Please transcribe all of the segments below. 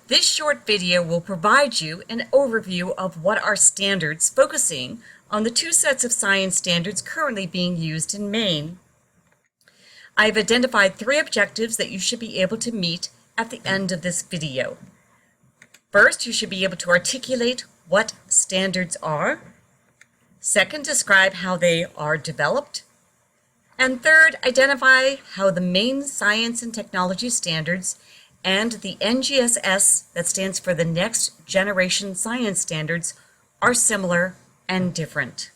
This short video will provide you an overview of what are standards, focusing on the two sets of science standards currently being used in Maine. I've identified 3 objectives that you should be able to meet at the end of this video. First, you should be able to articulate what standards are. Second, describe how they are developed. And third, identify how the Maine Science and Technology Standards and the NGSS, that stands for the Next Generation Science Standards, are similar and different.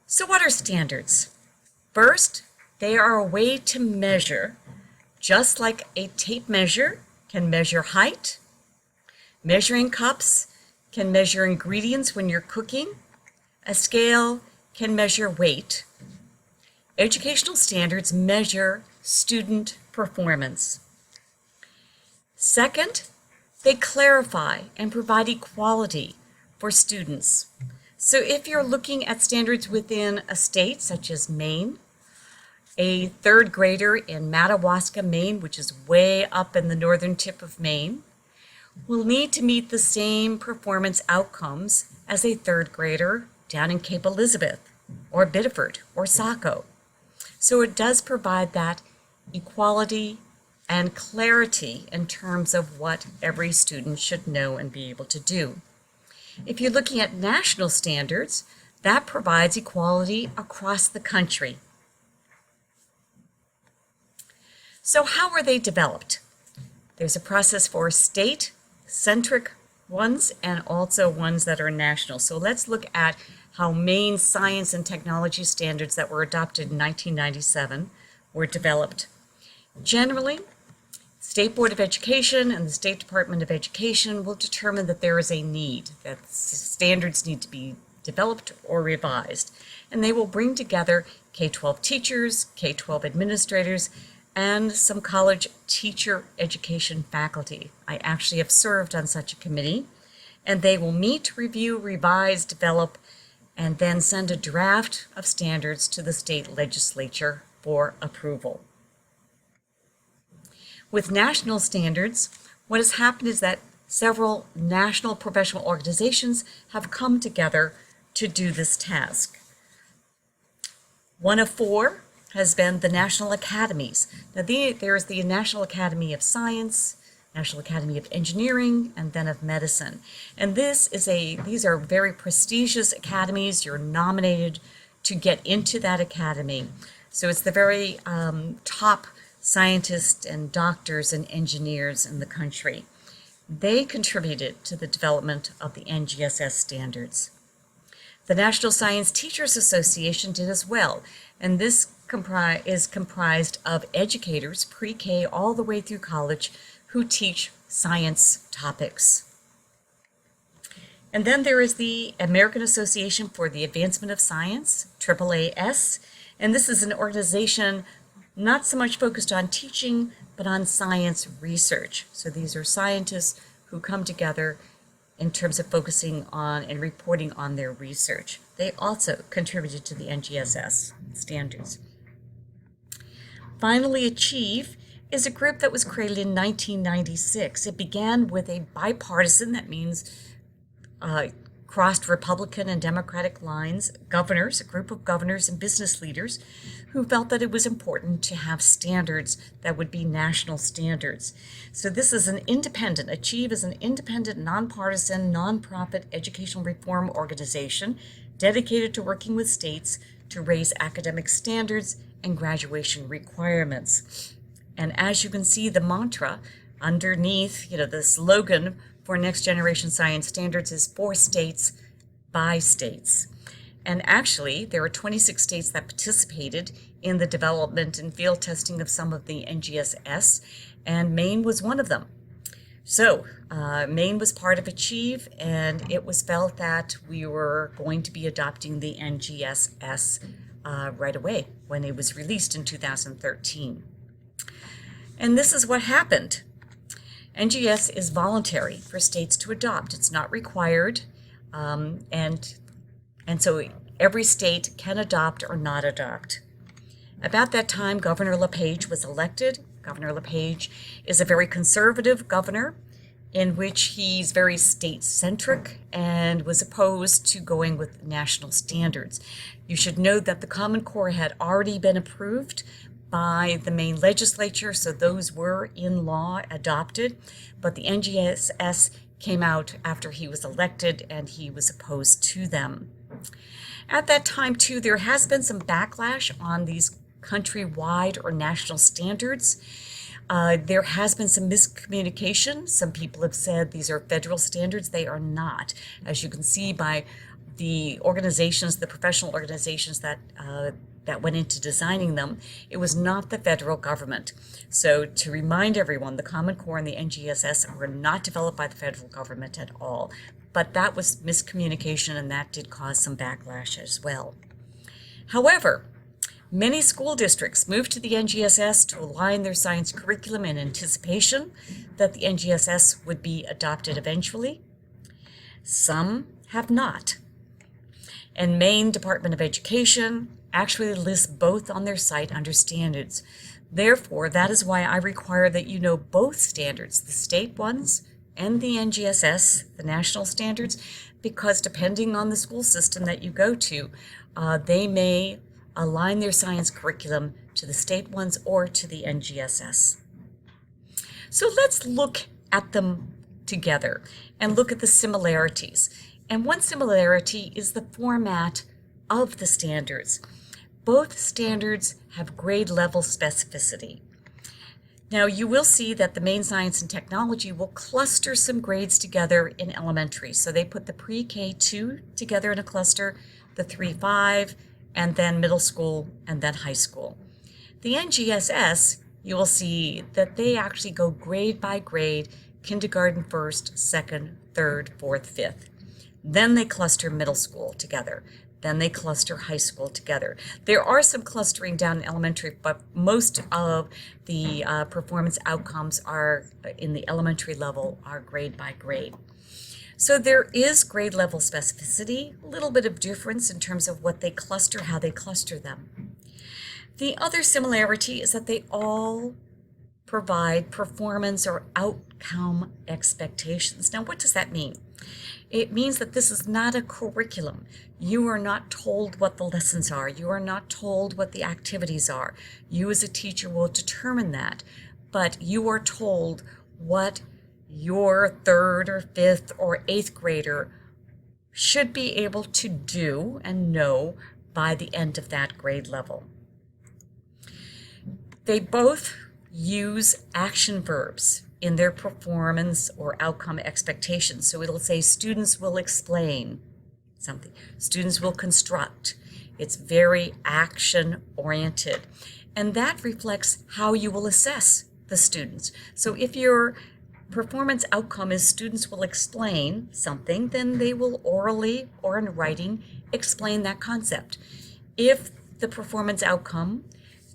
So what are standards? First, they are a way to measure, just like a tape measure can measure height. Measuring cups can measure ingredients when you're cooking. A scale can measure weight. Educational standards measure student performance. Second, they clarify and provide equality for students. So if you're looking at standards within a state such as Maine, a 3rd grader in Madawaska, Maine, which is way up in the northern tip of Maine, will need to meet the same performance outcomes as a 3rd grader down in Cape Elizabeth or Biddeford or Saco. So it does provide that equality and clarity in terms of what every student should know and be able to do. If you're looking at national standards, that provides equality across the country. So how are they developed? There's a process for state-centric ones and also ones that are national. So let's look at how Maine Science and Technology Standards that were adopted in 1997 were developed. Generally, State Board of Education and the State Department of Education will determine that there is a need, that standards need to be developed or revised. And they will bring together K-12 teachers, K-12 administrators, and some college teacher education faculty. I actually have served on such a committee, and they will meet, review, revise, develop, and then send a draft of standards to the state legislature for approval. With national standards, what has happened is that several national professional organizations have come together to do this task. One of 4 has been the national academies. Now there is the National Academy of Science, National Academy of Engineering, and then of Medicine. And these are very prestigious academies. You're nominated to get into that academy. So it's the very top scientists and doctors and engineers in the country. They contributed to the development of the NGSS standards. The National Science Teachers Association did as well, and this is comprised of educators, pre-K all the way through college, who teach science topics. And then there is the American Association for the Advancement of Science, AAAS, and this is an organization not so much focused on teaching, but on science research. So these are scientists who come together in terms of focusing on and reporting on their research. They also contributed to the NGSS standards. Finally, Achieve is a group that was created in 1996. It began with a bipartisan, that means crossed Republican and Democratic lines, governors, a group of governors and business leaders who felt that it was important to have standards that would be national standards. So this is an independent, Achieve is an independent, nonpartisan, nonprofit educational reform organization dedicated to working with states to raise academic standards and graduation requirements. And as you can see, the mantra underneath, the slogan for Next Generation Science Standards is for states, by states. And actually, there are 26 states that participated in the development and field testing of some of the NGSS, and Maine was one of them. So Maine was part of Achieve, and it was felt that we were going to be adopting the NGSS right away when it was released in 2013. And this is what happened. NGS is voluntary for states to adopt. It's not required, and so every state can adopt or not adopt. About that time, Governor LePage was elected, Governor LePage is a very conservative governor in which he's very state-centric and was opposed to going with national standards. You should note that the Common Core had already been approved by the Maine legislature, so those were in law adopted, but the NGSS came out after he was elected and he was opposed to them. At that time, too, there has been some backlash on these countrywide or national standards. There has been some miscommunication. Some people have said these are federal standards. They are not. As you can see by the organizations, the professional organizations that went into designing them, it was not the federal government. So to remind everyone, the Common Core and the NGSS were not developed by the federal government at all. But that was miscommunication, and that did cause some backlash as well. However, many school districts moved to the NGSS to align their science curriculum in anticipation that the NGSS would be adopted eventually. Some have not. And Maine Department of Education actually lists both on their site under standards. Therefore, that is why I require that you know both standards, the state ones and the NGSS, the national standards, because depending on the school system that you go to, they may align their science curriculum to the state ones or to the NGSS. So let's look at them together and look at the similarities. And one similarity is the format of the standards. Both standards have grade level specificity. Now you will see that the Maine Science and Technology will cluster some grades together in elementary. So they put the pre-K2 together in a cluster, the 3-5, and then middle school, and then high school. The NGSS, you will see that they actually go grade by grade, kindergarten first, second, third, fourth, fifth. Then they cluster middle school together. Then they cluster high school together. There are some clustering down in elementary, but most of the performance outcomes are in the elementary level are grade by grade. So there is grade level specificity, a little bit of difference in terms of what they cluster, how they cluster them. The other similarity is that they all provide performance or outcome expectations. Now, what does that mean? It means that this is not a curriculum. You are not told what the lessons are. You are not told what the activities are. You as a teacher will determine that, but you are told what your third or fifth or eighth grader should be able to do and know by the end of that grade level. They both use action verbs in their performance or outcome expectations. So it'll say students will explain something. Students will construct. It's very action oriented. And that reflects how you will assess the students. So if your performance outcome is students will explain something, then they will orally or in writing explain that concept. If the performance outcome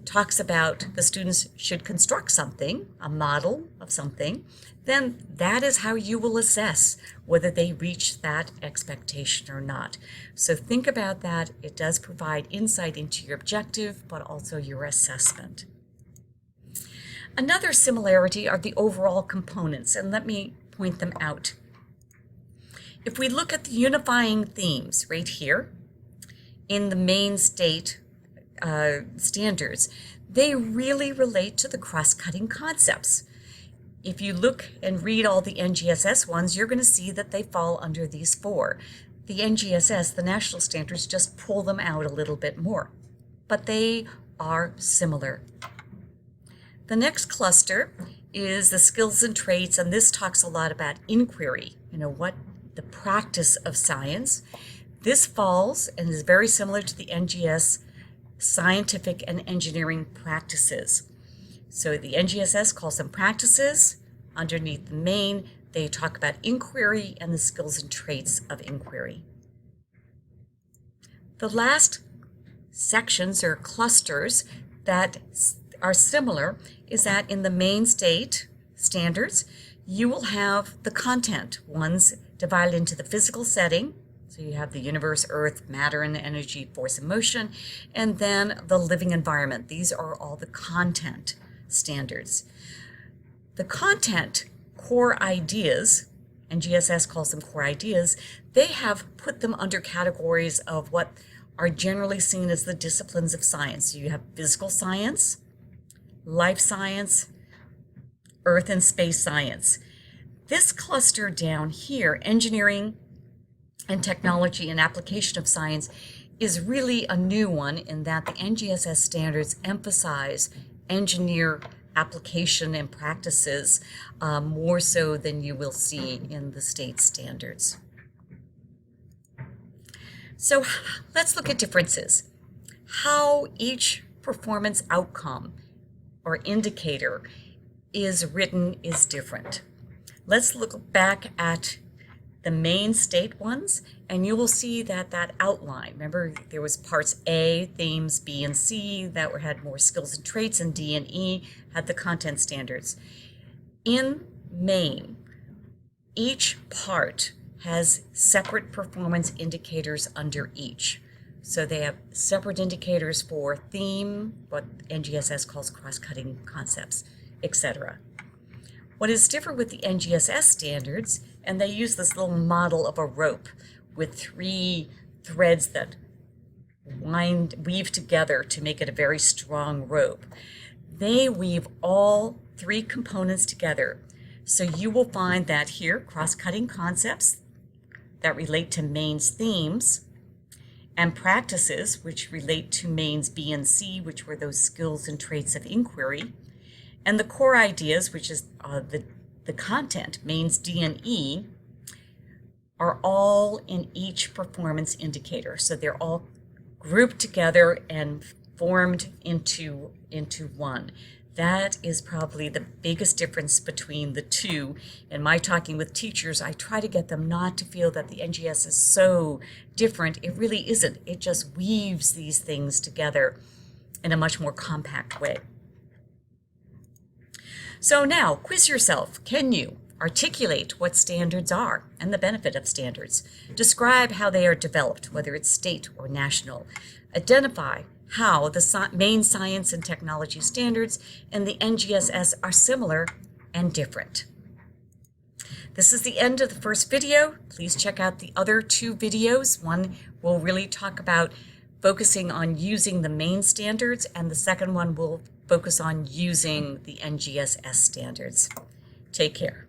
talks about the students should construct something, a model of something, then that is how you will assess whether they reach that expectation or not. So think about that. It does provide insight into your objective, but also your assessment. Another similarity are the overall components, and let me point them out. If we look at the unifying themes right here in the Maine state standards, they really relate to the cross-cutting concepts. If you look and read all the NGSS ones, you're going to see that they fall under these four. The NGSS, the national standards, just pull them out a little bit more, but they are similar. The next cluster is the skills and traits, and this talks a lot about inquiry, what the practice of science. This falls and is very similar to the NGS scientific and engineering practices. So the NGSS calls them practices. Underneath the Maine, they talk about inquiry and the skills and traits of inquiry. The last sections or clusters that are similar is that in the Maine state standards, you will have the content ones divided into the physical setting. So you have the universe, earth, matter and energy, force and motion, and then the living environment. These are all the content standards. The content core ideas, NGSS calls them core ideas, they have put them under categories of what are generally seen as the disciplines of science. So you have physical science, life science, earth and space science. This cluster down here, engineering and technology and application of science, is really a new one in that the NGSS standards emphasize engineer application and practices more so than you will see in the state standards. So let's look at differences. How each performance outcome or indicator is written is different. Let's look back at the main state ones, and you will see that that outline, remember there was parts A, themes, B and C that had more skills and traits, and D and E had the content standards. In Maine, each part has separate performance indicators under each. So they have separate indicators for theme, what NGSS calls cross-cutting concepts, etc. What is different with the NGSS standards, and they use this little model of a rope with 3 threads that weave together to make it a very strong rope. They weave all 3 components together. So you will find that here, cross-cutting concepts that relate to Maine's themes, and practices, which relate to Maine's B and C, which were those skills and traits of inquiry, and the core ideas, which is the content, Maine's D and E, are all in each performance indicator. So they're all grouped together and formed into one. That is probably the biggest difference between the two. In my talking with teachers, I try to get them not to feel that the NGS is so different. It really isn't. It just weaves these things together in a much more compact way. So now, quiz yourself. Can you articulate what standards are and the benefit of standards? Describe how they are developed, whether it's state or national. Identify how the Maine science and technology standards and the NGSS are similar and different. This is the end of the first video. Please check out the other 2 videos. One will really talk about focusing on using the Maine standards, and the second one will focus on using the NGSS standards. Take care.